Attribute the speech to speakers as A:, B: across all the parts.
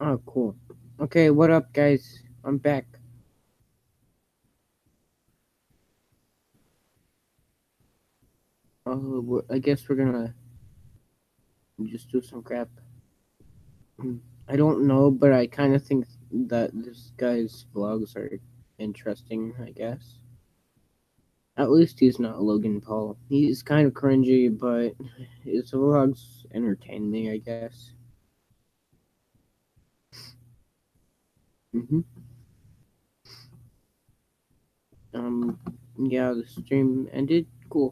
A: Oh, cool. Okay, what up, guys? I'm back. I guess we're gonna just do some crap. I don't know, but I kind of think that this guy's vlogs are interesting, I guess. At least he's not Logan Paul. He's kind of cringy, but his vlogs entertain me, I guess. hmm Um, yeah, the stream ended. Cool.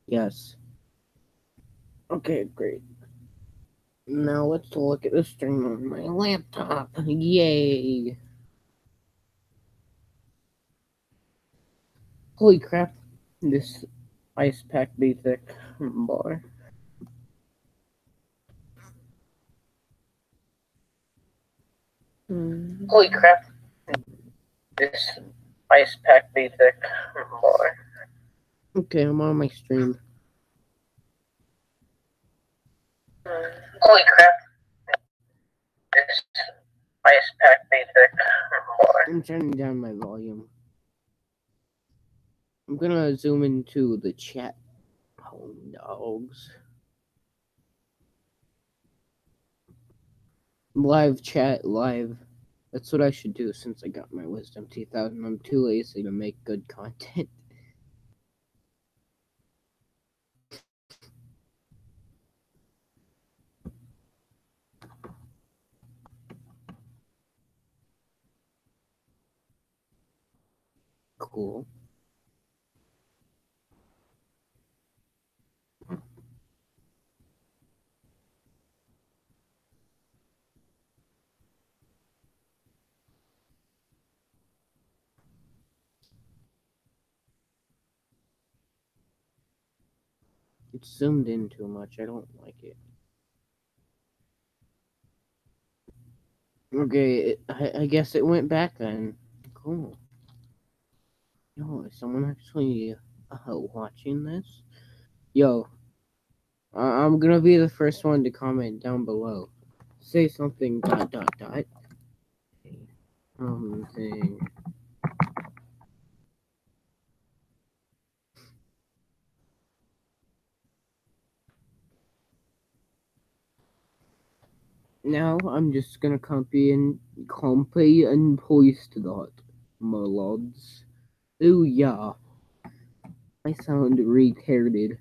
A: Yes. Okay, great. Now let's look at the stream on my laptop. Yay! Holy crap! This ice pack be thick bar. Holy crap! This ice pack be thick bar. Okay, I'm on my stream. Holy crap! This ice pack be thick bar. I'm turning down my volume. I'm gonna zoom into the chat. Oh, dogs. Live chat, live. That's what I should do since I got my wisdom teeth out and I'm too lazy to make good content. Cool. It's zoomed in too much. I don't like it. Okay, I guess it went back then. Cool. Yo, is someone actually watching this? Yo, I'm gonna be the first one to comment down below. Say something dot dot dot. Something. Now I'm just gonna copy and paste that, my lads. Ooh yeah, I sound retarded.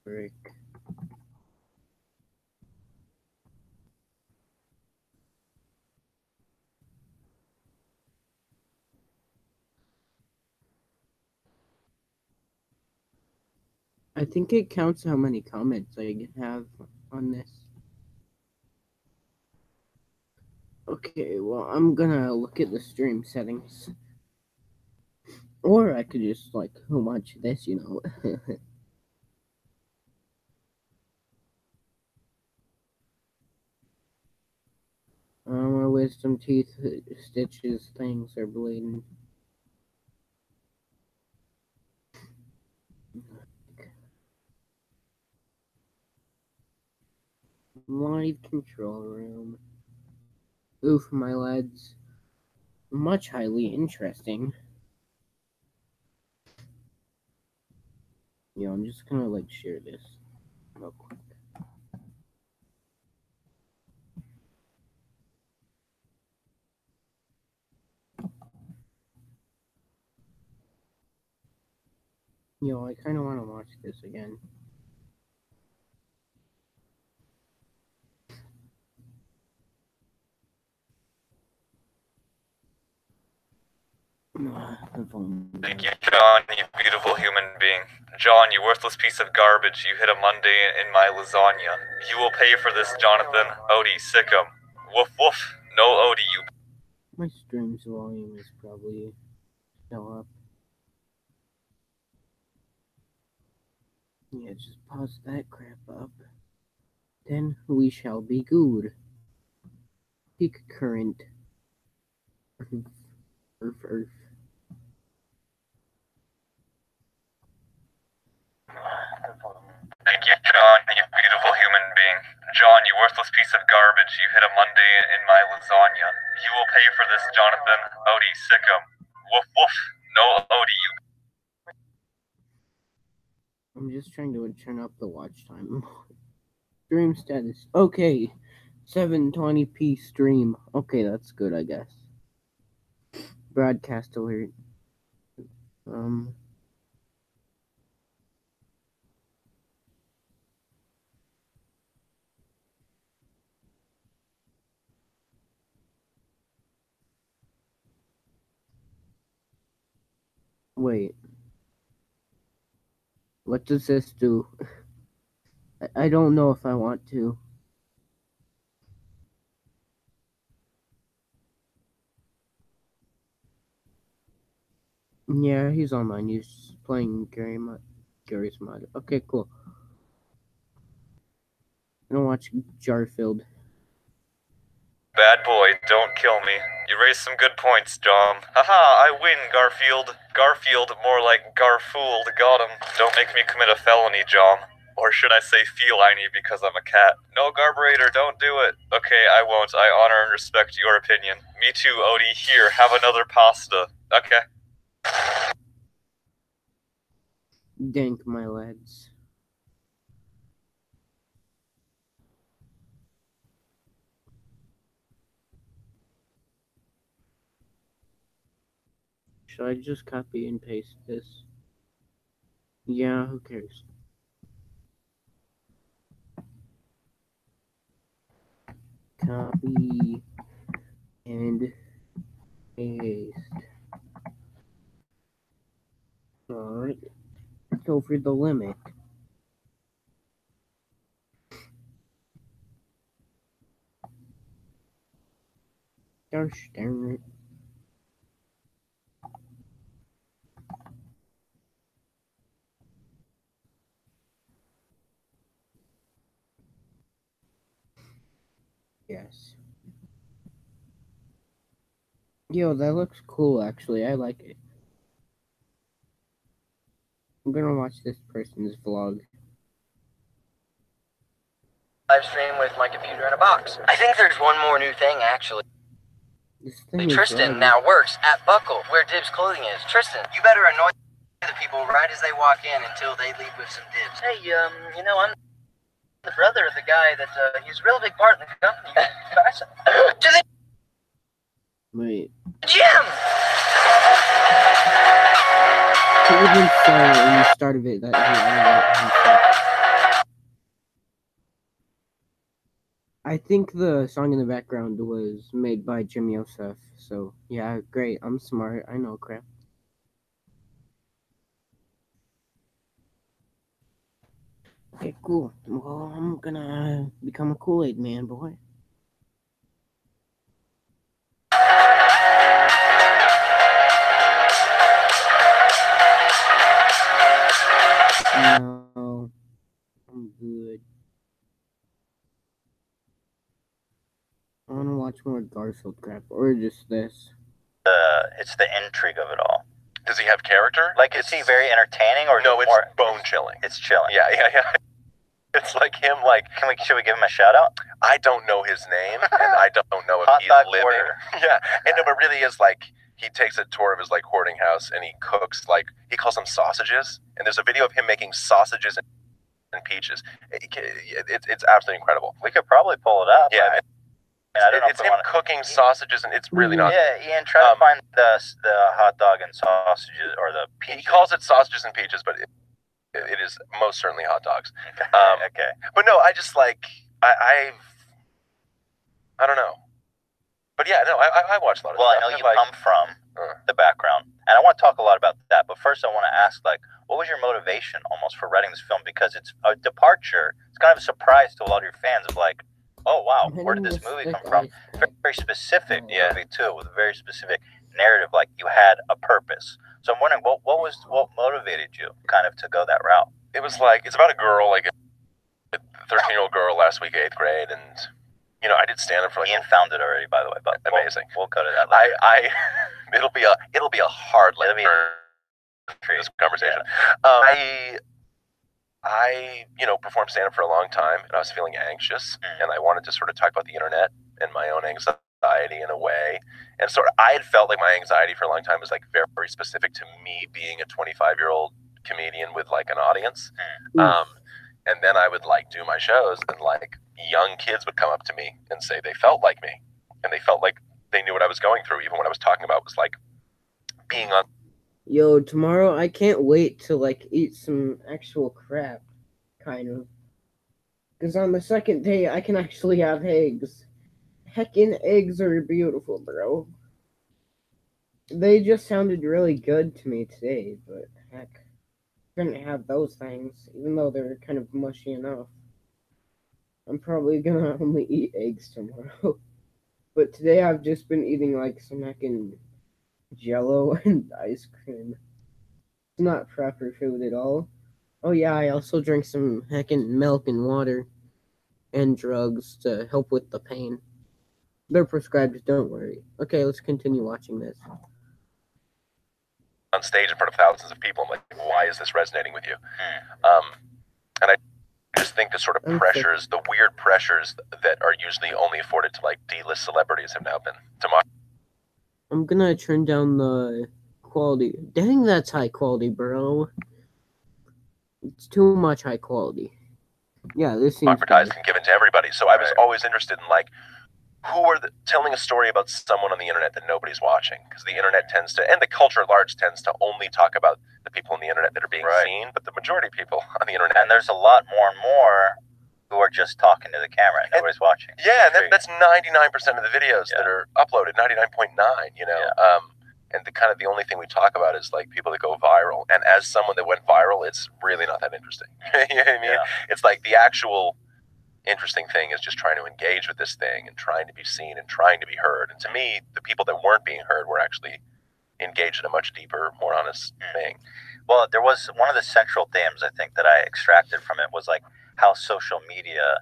A: Frick. I think it counts how many comments I have on this. Okay, well, I'm gonna look at the stream settings. Or I could just, like, watch this, you know. My wisdom teeth stitches things are bleeding. Live control room. Oof, my lads. Much highly interesting. You know, I'm just gonna, like, share this real quick. You know, I kind of want to watch this again.
B: Thank you, John, you beautiful human being. John, you worthless piece of garbage. You hid a Monday in my lasagna. You will pay for this, Jonathan. Odie, sick him. Woof woof. No Odie, you.
A: My stream's volume is probably still up. Yeah, just pause that crap up. Then we shall be good. Peak current. Earth.
B: Thank you, John, you beautiful human being. John, you worthless piece of garbage. You hit a Monday in my lasagna. You will pay for this, Jonathan. Odie, sick him. Woof woof. No, Odie, you.
A: I'm just trying to turn up the watch time. Stream status. Okay. 720p stream. Okay, that's good, I guess. Broadcast alert. Wait. What does this do? I don't know if I want to. Yeah, he's online. He's playing Gary's mod. Okay, cool. I'm gonna watch Jarfield.
B: Bad boy, don't kill me. You raised some good points, John. Haha, I win, Garfield. Garfield, more like Garfooled. Got him. Don't make me commit a felony, John. Or should I say feline because I'm a cat? No, Garburator, don't do it. Okay, I won't. I honor and respect your opinion. Me too, Odie. Here, have another pasta. Okay.
A: Dank my lads. Should I just copy and paste this? Yeah, who cares? Copy and paste. Alright. It's over the limit. Gosh darn it. Yes. Yo, that looks cool actually. I like it. I'm gonna watch this person's vlog.
C: Live stream with my computer in a box. I think there's one more new thing actually.
A: This thing
C: Tristan now works at Buckle, where Dibs Clothing is. Tristan, you better annoy the people right as they walk in until they leave with some dibs. Hey, you know, I'm the brother of the guy that, he's a real big part in the company. To the
A: Wait.
C: gym!
A: He even said in the start of it that he edited himself. I think the song in the background was made by Jim Yosef, so yeah, great. I'm smart. I know crap. Okay, cool. Well, I'm gonna become a Kool-Aid man, boy. No, I'm good. I want to watch more Garfield crap, or just this.
D: It's the intrigue of it all.
E: Does he have character?
D: Like, is he very entertaining, or
E: No, it's
D: more
E: bone chilling.
D: It's chilling.
E: Yeah. It's like him. Like,
D: Should we give him a shout out?
E: I don't know his name, and I don't know if
D: Hot
E: he's
D: dog
E: living.
D: hoarder.
E: Yeah, and no, but really is like he takes a tour of his like hoarding house, and he cooks like he calls them sausages. And there's a video of him making sausages and peaches. It's absolutely incredible.
D: We could probably pull it up.
E: Yeah,
D: I don't know
E: it's
D: if we
E: him
D: wanna...
E: cooking sausages, and it's really not.
D: Yeah, Ian, try to find the hot dog and sausages, or the peaches.
E: He calls it sausages and peaches, but it is most certainly hot dogs.
D: Okay.
E: But no, I just like I don't know. But yeah, no, I watch a lot of
D: Well,
E: stuff.
D: I know you come from
E: Uh.
D: the background, and I want to talk a lot about that. But first, I want to ask, like, what was your motivation almost for writing this film? Because it's a departure. It's kind of a surprise to a lot of your fans of like, oh wow, where did this movie come from? Very specific movie too, with a very specific narrative. Like, you had a purpose. So I'm wondering, what motivated you kind of to go that route?
E: It was like it's about a girl like 13-year-old girl last week, 8th grade, and I did stand up for like.
D: Ian found it already, by the way. But
E: amazing.
D: We'll cut it out later.
E: It'll be a hard left turn this conversation. Yeah. I performed stand up for a long time, and I was feeling anxious, and I wanted to sort of talk about the internet and my own anxiety in a way. And sort of, I had felt like my anxiety for a long time was like very, very specific to me being a 25-year-old comedian with like an audience. And then I would like do my shows, and like young kids would come up to me and say they felt like me, and they felt like they knew what I was going through, even what I was talking about was like being on.
A: Yo, tomorrow I can't wait to like eat some actual crap, kind of. Because on the second day I can actually have eggs. Heckin' eggs are beautiful, bro. They just sounded really good to me today, but heck, I couldn't have those things, even though they're kind of mushy enough. I'm probably gonna only eat eggs tomorrow. But today I've just been eating like some heckin' Jello and ice cream. It's not proper food at all. Oh yeah, I also drink some heckin' milk and water and drugs to help with the pain. They're prescribed, don't worry. Okay, let's continue watching this.
E: On stage in front of thousands of people, I'm like, why is this resonating with you? And I just think the sort of pressures, the weird pressures that are usually only afforded to like D-list celebrities have now been to my.
A: I'm gonna turn down the quality. Dang, that's high quality, bro. It's too much high quality. Yeah, this seems
E: advertised and given to everybody. So I was always interested in like, who are telling a story about someone on the internet that nobody's watching? Because the internet tends to, and the culture at large tends to only talk about the people on the internet that are being seen, but the majority of people on the internet.
D: And there's a lot more and more who are just talking to the camera and nobody's watching.
E: Yeah, and that's 99% of the videos that are uploaded, 99.9, and the only thing we talk about is like people that go viral. And as someone that went viral, it's really not that interesting. You know what I mean? Yeah. It's like the actual interesting thing is just trying to engage with this thing and trying to be seen and trying to be heard. And to me, the people that weren't being heard were actually engaged in a much deeper, more honest thing.
D: Well, there was one of the central themes I think that I extracted from it was like how social media,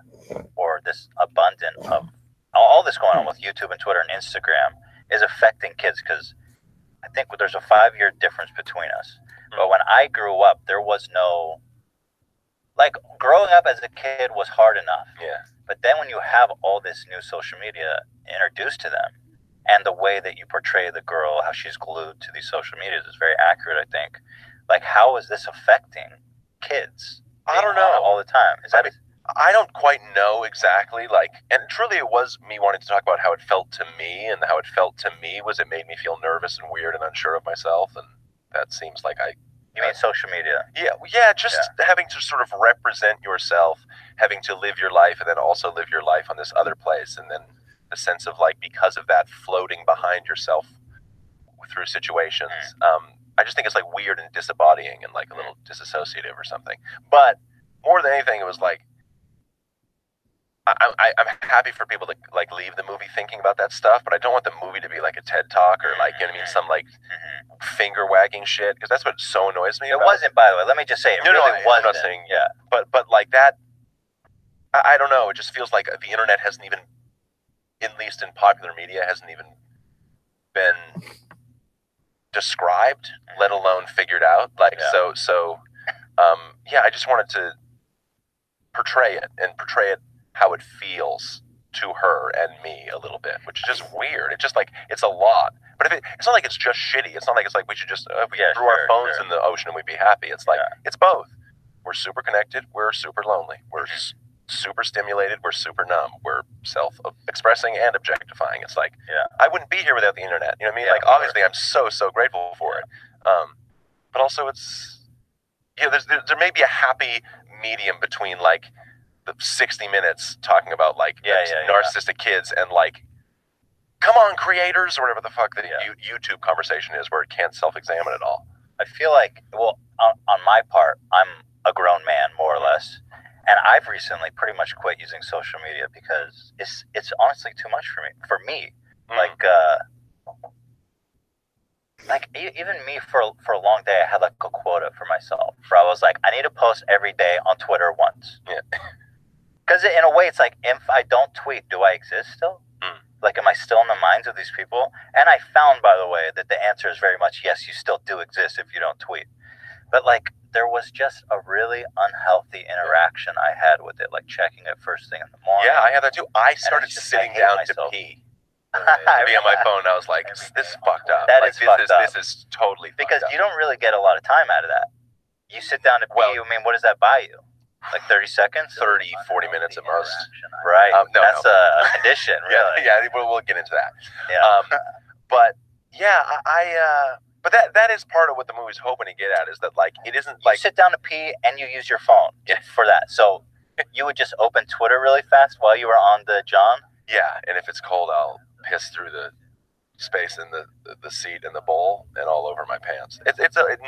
D: or this abundance of all this going on with YouTube and Twitter and Instagram, is affecting kids. Because I think there's a 5-year difference between us. But when I grew up, there was no, like, growing up as a kid was hard enough.
E: Yeah.
D: But then when you have all this new social media introduced to them, and the way that you portray the girl, how she's glued to these social medias is very accurate, I think. Like, how is this affecting kids?
E: I don't know.
D: All the time.
E: I don't quite know exactly, like, and truly it was me wanting to talk about how it felt to me, and how it felt to me was it made me feel nervous and weird and unsure of myself, and that seems like
D: You mean social media?
E: Yeah, just having to sort of represent yourself, having to live your life, and then also live your life on this other place, and then the sense of, like, because of that, floating behind yourself through situations. I just think it's, like, weird and disembodying and, like, a little disassociative or something. But more than anything, it was, like, I'm happy for people to, like, leave the movie thinking about that stuff, but I don't want the movie to be, like, a TED Talk or, like, you know what I mean, some, like, finger-wagging shit, because that's what so annoys me.
D: It wasn't, by the way. Let me just say, it really wasn't.
E: I'm not saying, but, like, that, I don't know, it just feels like the internet hasn't even, at least in popular media, hasn't even been described, let alone figured out. Like, I just wanted to portray it how it feels to her and me a little bit, which is just weird. It's just like, it's a lot. But it's not like it's just shitty. It's not like it's like we should just throw our phones in the ocean and we'd be happy. It's like, it's both. We're super connected. We're super lonely. We're super stimulated. We're super numb. We're self-expressing and objectifying. It's like, I wouldn't be here without the internet. You know what I mean? Like, obviously, I'm so grateful for it. But also, it's, there may be a happy medium between, like, the 60 minutes talking about, like, narcissistic kids and, like, come on, creators, or whatever the fuck the YouTube conversation is, where it can't self-examine at all.
D: I feel like, well, on my part, I'm a grown man, more or less. And I've recently pretty much quit using social media because it's honestly too much for me. Like even me for a long day, I had like a quota for myself where I was like, I need to post every day on Twitter once. Because in a way, it's like, if I don't tweet, do I exist still?
E: Mm.
D: Like, am I still in the minds of these people? And I found, by the way, that the answer is very much yes, you still do exist if you don't tweet. But like, there was just a really unhealthy interaction I had with it, like checking it first thing in the morning.
E: Yeah, I had that too. I started sitting down to pee. To be on my phone, I was like, "This is fucked up.
D: That
E: like,
D: is fucked up.
E: This is totally
D: because
E: fucked up.
D: you don't really get a lot of time out of that. You sit down to pee.
E: Well,
D: I mean, what does that buy you? Like 30 seconds?
E: 30, 40 minutes at most.
D: Right.
E: No,
D: That's a condition, really.
E: Yeah, we'll get into that.
D: Yeah.
E: But yeah, but that is part of what the movie's hoping to get at, is that like it isn't like
D: you sit down to pee and you use your phone for that. So you would just open Twitter really fast while you were on the John?
E: Yeah, and if it's cold, I'll piss through the space in the seat and the bowl and all over my pants.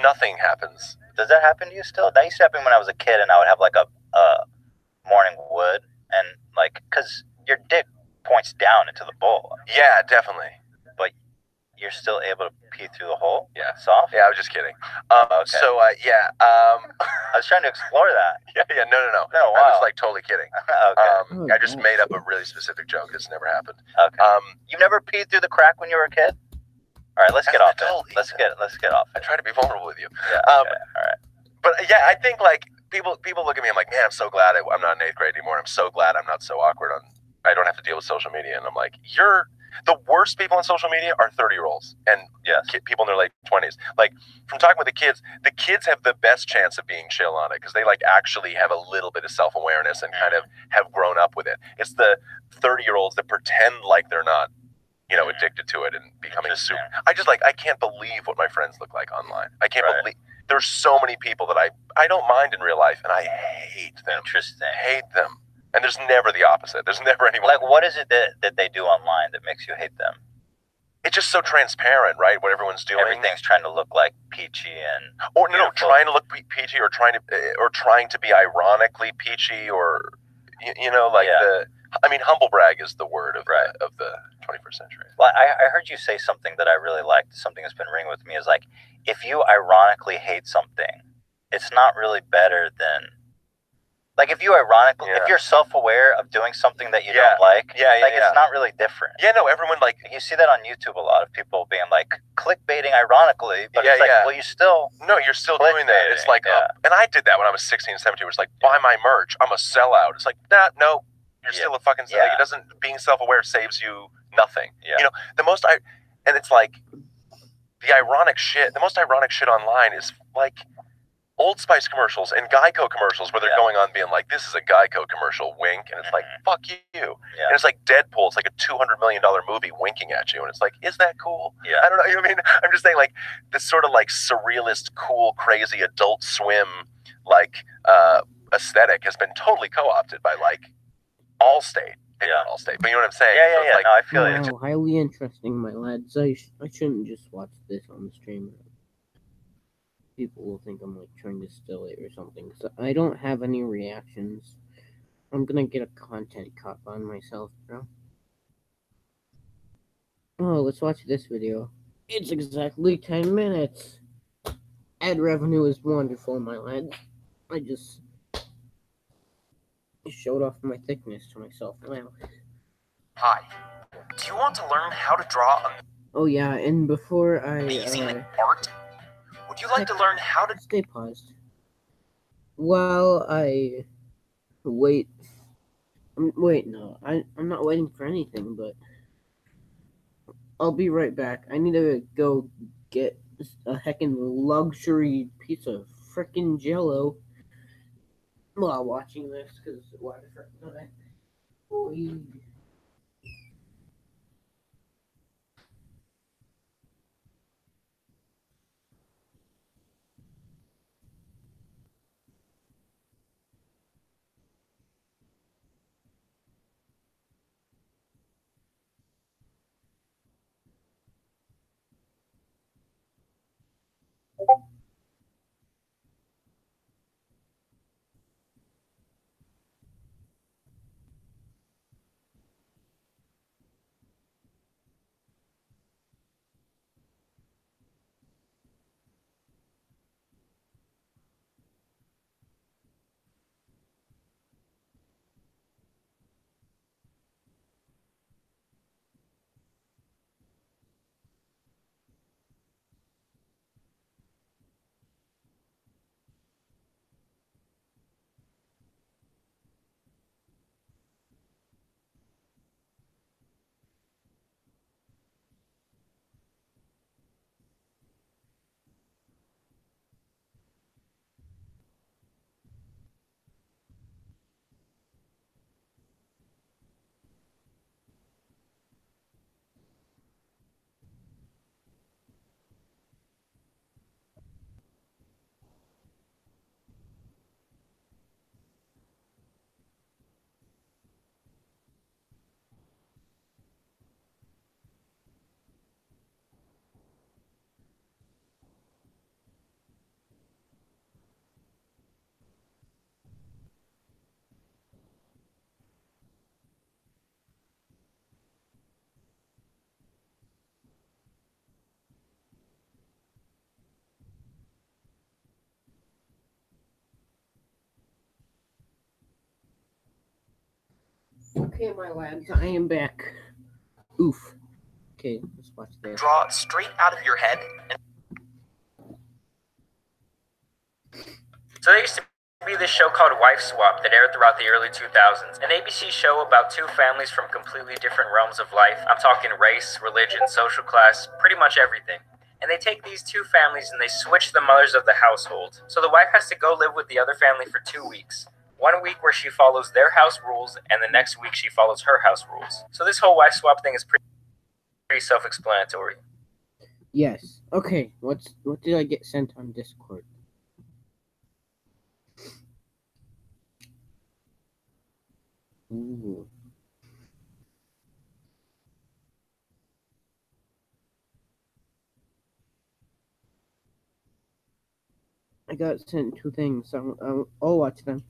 E: Nothing happens.
D: Does that happen to you still? That used to happen when I was a kid, and I would have like a morning wood, and like, because your dick points down into the bowl.
E: Yeah, definitely.
D: But you're still able to pee through the hole?
E: Yeah.
D: Soft?
E: Yeah, I was just kidding.
D: Okay.
E: So, yeah.
D: I was trying to explore that.
E: Yeah, no.
D: Oh,
E: I
D: wow.
E: was like totally kidding.
D: Okay.
E: I just made up a really specific joke. It's never happened.
D: Okay. You've never peed through the crack when you were a kid? All right, let's
E: As
D: get
E: an
D: off
E: adult,
D: it. Let's get off
E: I
D: it.
E: try to be vulnerable with you.
D: Yeah, okay. All right.
E: But yeah, I think like people look at me. I'm like, man, I'm so glad I'm not in 8th grade anymore. I'm so glad I'm not so awkward. I don't have to deal with social media. And I'm like, the worst people on social media are 30-year-olds and people in their late 20s. Like, from talking with the kids have the best chance of being chill on it because they like actually have a little bit of self-awareness and kind of have grown up with it. It's the 30-year-olds that pretend like they're not, addicted to it and becoming super. I can't believe what my friends look like online. I can't believe there's so many people that I don't mind in real life, and I hate them.
D: Interesting.
E: Hate them. And there's never the opposite. There's never anyone.
D: Like, what is it that they do online that makes you hate them?
E: It's just so transparent, right? What everyone's doing.
D: Everything's trying to look like peachy and
E: trying to look peachy or trying to be ironically peachy or humble brag is the word of the 21st century.
D: Well, I heard you say something that I really liked. Something that's been ringing with me is like, if you ironically hate something, it's not really better than. Like, if you ironically, if you're self-aware of doing something that you don't like, it's not really different.
E: Yeah, no, everyone like...
D: You see that on YouTube, a lot of people being like, clickbaiting ironically, but it's like, well, you still...
E: No, you're still doing that. It's like, and I did that when I was 16, 17. It was like, buy my merch. I'm a sellout. It's like, no, you're still a fucking sellout. It doesn't, being self-aware saves you nothing. Yeah. And it's like, the most ironic shit online is like, Old Spice commercials and Geico commercials where they're going on being like, this is a Geico commercial, wink, and it's like, fuck you. Yeah. And it's like Deadpool, it's like a $200 million movie winking at you, and it's like, is that cool?
D: Yeah.
E: I don't know, I mean? I'm just saying, like, this sort of like surrealist, cool, crazy Adult Swim like aesthetic has been totally co-opted by like Allstate. Allstate, but you know what I'm saying?
D: Yeah.
E: Like,
D: no, I feel it.
A: Wow, highly interesting, my lads. I shouldn't just watch this on the stream. People will think I'm like trying to steal it or something. So I don't have any reactions. I'm gonna get a content cop on myself, bro. Oh, let's watch this video. It's exactly 10 minutes. Ad revenue is wonderful, my lad. I just showed off my thickness to myself. Wow.
F: Hi. Do you want to learn how to draw
A: Oh yeah, and before I
F: amazing art? Would you like to learn how to
A: stay paused while I wait? Wait, no, I'm not waiting for anything, but I'll be right back. I need to go get a heckin' luxury piece of frickin' Jello while watching this, because why the frick not? Okay, my lads, I am back. Oof. Okay, let's watch this.
F: Draw straight out of your head. So there used to be this show called Wife Swap that aired throughout the early 2000s. An ABC show about two families from completely different realms of life. I'm talking race, religion, social class, pretty much everything. And they take these two families and they switch the mothers of the household. So the wife has to go live with the other family for 2 weeks. 1 week where she follows their house rules, and the next week she follows her house rules. So this whole wife swap thing is pretty self-explanatory.
A: Yes. Okay, what did I get sent on Discord? Ooh. I got sent 2 things. I'll watch them.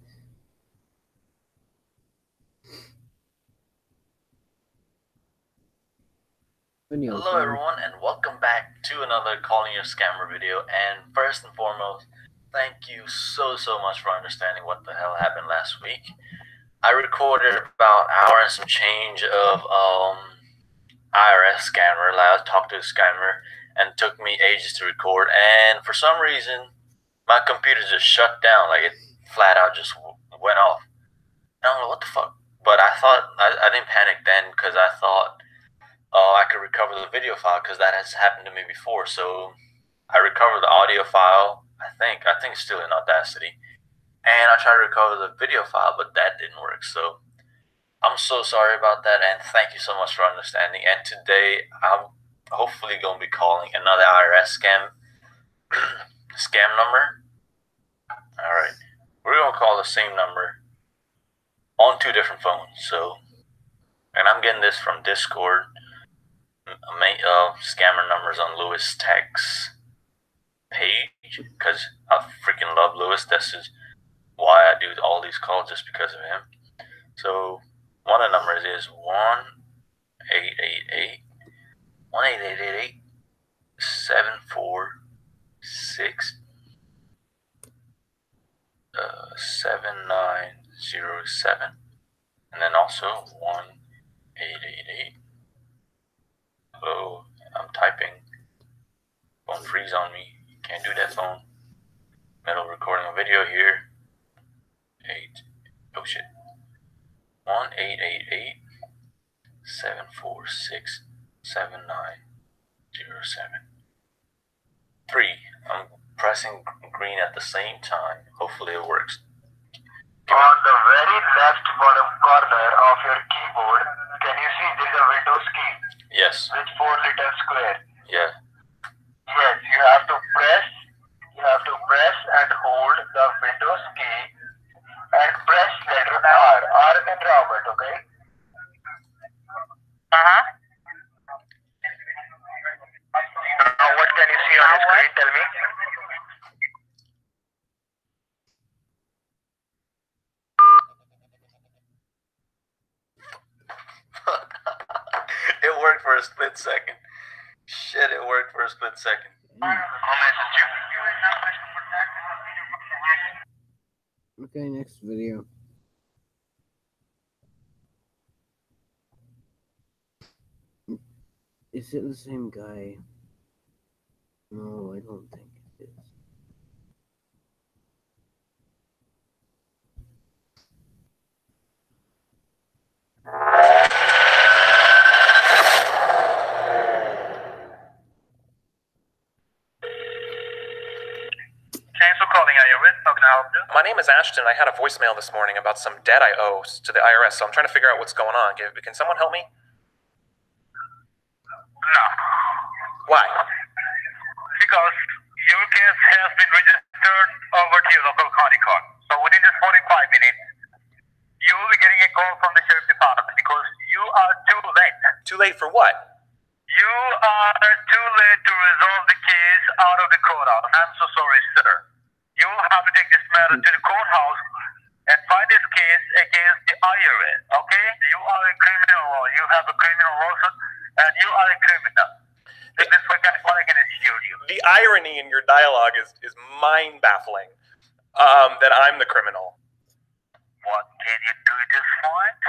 G: Hello everyone, and welcome back to another Calling Your Scammer video. And first and foremost, thank you so much for understanding what the hell happened last week. I recorded about an hour and some change of IRS scammer. I talked to a scammer, and it took me ages to record. And for some reason, my computer just shut down, like it flat out just went off. And I'm like, what the fuck? But I thought I didn't panic then because I thought, I could recover the video file because that has happened to me before. So I recovered the audio file. I think it's still in Audacity, and I tried to recover the video file, but that didn't work. So I'm so sorry about that, and thank you so much for understanding. And today I'm hopefully going to be calling another IRS scam number. All right, we're going to call the same number on 2 different phones. So, and I'm getting this from Discord. Scammer numbers on Lewis Tech's page because I freaking love Lewis. This is why I do all these calls, just because of him. So one of the numbers is 1-888-746-7907, and then also 1-888. Hello, I'm typing. Phone freeze on me. Can't do that, phone. Middle recording a video here. 1-888-746-7907. 3. I'm pressing green at the same time. Hopefully it works.
H: On the very left bottom corner of your keyboard, can you see there's a Windows key?
G: Yes.
H: With 4 little square.
G: Yeah.
H: Yes, you have to press and hold the Windows key and press letter R. R in Robert, okay? Now what can you see on your screen? Tell me.
G: It worked for a split second. Shit, it worked for a split second.
A: Okay, next video. Is it the same guy? No, I don't think it is.
H: Thanks for calling. Are you with? How can I help you?
F: My name is Ashton. I had a voicemail this morning about some debt I owe to the IRS, so I'm trying to figure out what's going on. Can someone help me?
H: No.
F: Why?
H: Because your case has been registered over to your local county court. So within this 45 minutes, you will be getting a call from the sheriff department because you are too late.
F: Too late for what?
H: You are too late to resolve the case out of the courthouse. I'm so sorry, sir. You will have to take this matter to the courthouse and fight this case against the IRS, okay? You are a criminal. You have a criminal lawsuit, and you are a criminal. This is what I can assure you.
F: The irony in your dialogue is mind-baffling. That I'm the criminal.
H: What can you do at this point?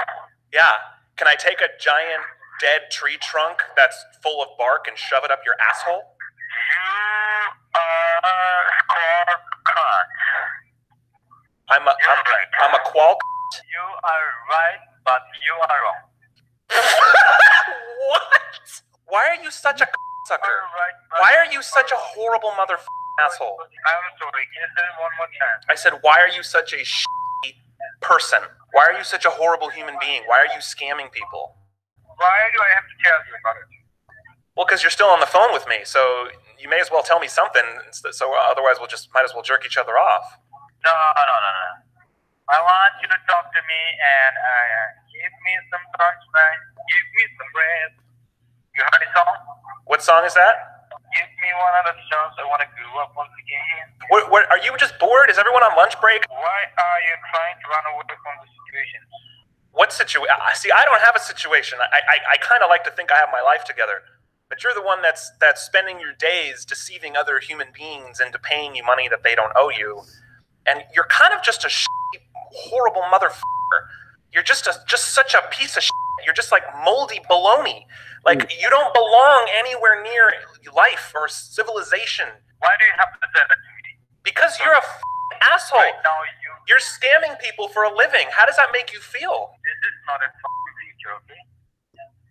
B: Yeah. Can I take a giant dead tree trunk that's full of bark and shove it up your asshole?
H: You are squawk cunt.
B: I'm a qual.
H: You are right, but you are wrong.
B: What? Why are you such a sucker?
H: Right,
B: Why are you such a horrible asshole?
H: I'm sorry, can you say it one more time?
B: I said, why are you such a person? Why are you such a horrible human being? Why are you scamming people?
H: Why do I have to tell you about it?
B: Well, because you're still on the phone with me, so you may as well tell me something. So otherwise, might as well jerk each other off.
H: No. I want you to talk to me and give me some sunshine, give me some rest. You heard the song?
B: What song is that?
H: Give me one of the songs I want to grow up once again.
B: What, are you just bored? Is everyone on lunch break?
H: Why are you trying to run away from the situation?
B: What situation? See, I don't have a situation. I kind of like to think I have my life together. But you're the one that's spending your days deceiving other human beings into paying you money that they don't owe you. And you're kind of just a horrible motherfucker. You're just such a piece of shit. You're just like moldy baloney. Like, you don't belong anywhere near life or civilization.
H: Why do you have to say that to me?
B: Because you're a asshole.
H: Right now,
B: You're scamming people for a living. How does that make you feel?
H: This is not a future, okay?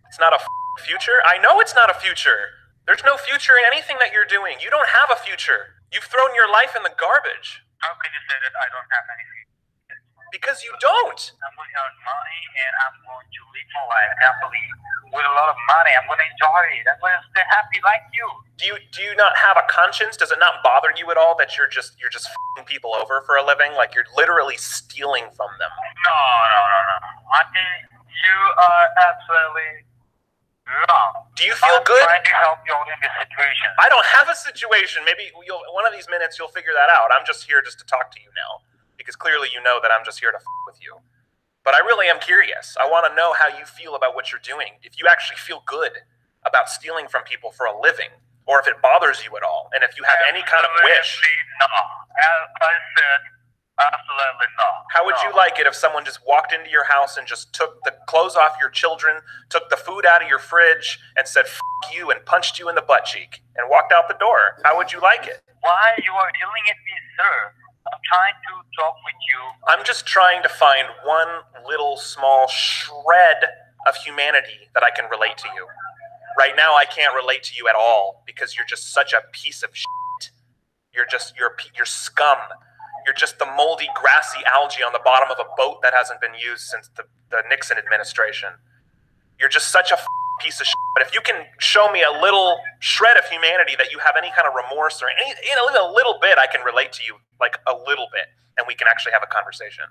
B: It's not a future? I know it's not a future. There's no future in anything that you're doing. You don't have a future. You've thrown your life in the garbage.
H: How can you say that I don't have any future?
B: Because you don't.
H: I'm going to earn money and I'm going to live my life happily. With a lot of money, I'm going to enjoy it. I'm going to stay happy like you.
B: Do you not have a conscience? Does it not bother you at all that you're just f***ing people over for a living? Like, you're literally stealing from them.
H: No. I think you are absolutely wrong.
B: Do you feel good?
H: I'm trying to help you out in this situation.
B: I don't have a situation. Maybe one of these minutes you'll figure that out. I'm just here just to talk to you now. Because clearly you know that I'm just here to with you. But I really am curious. I want to know how you feel about what you're doing. If you actually feel good about stealing from people for a living, or if it bothers you at all, and if you have any kind of wish.
H: No. As I said, absolutely no.
B: How would you like it if someone just walked into your house and just took the clothes off your children, took the food out of your fridge, and said, "F*** you," and punched you in the butt cheek, and walked out the door? How would you like it?
H: Why you are yelling at me, sir? I'm trying to talk with you.
B: I'm just trying to find one little small shred of humanity that I can relate to you. Right now, I can't relate to you at all because you're just such a piece of shit. You're scum. You're just the moldy, grassy algae on the bottom of a boat that hasn't been used since the Nixon administration. You're just such a piece of shit. But if you can show me a little shred of humanity that you have any kind of remorse or even a little bit, I can relate to you, like a little bit, and we can actually have a conversation.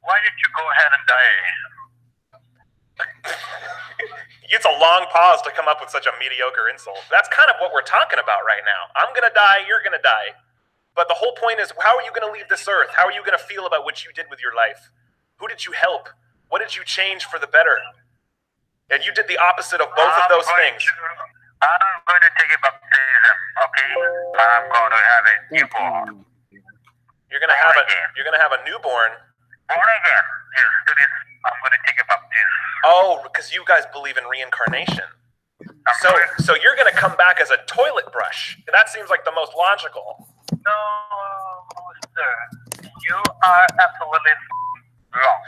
H: Why did you go ahead and die?
B: It's a long pause to come up with such a mediocre insult. That's kind of what we're talking about right now. I'm going to die, you're going to die. But the whole point is, how are you going to leave this earth? How are you going to feel about what you did with your life? Who did you help? What did you change for the better? And you did the opposite of both of those things.
H: I'm going to take a baptism, okay? I'm going to have a newborn.
B: You're going to have a newborn.
H: Born again. Yes, that is. I'm going to take a baptism.
B: Oh, because you guys believe in reincarnation. So you're going to come back as a toilet brush. That seems like the most logical.
H: No, sir. You are absolutely wrong.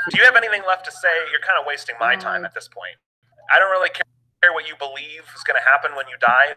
B: Do you have anything left to say? You're kind of wasting my time at this point. I don't really care what you believe is going to happen when you die.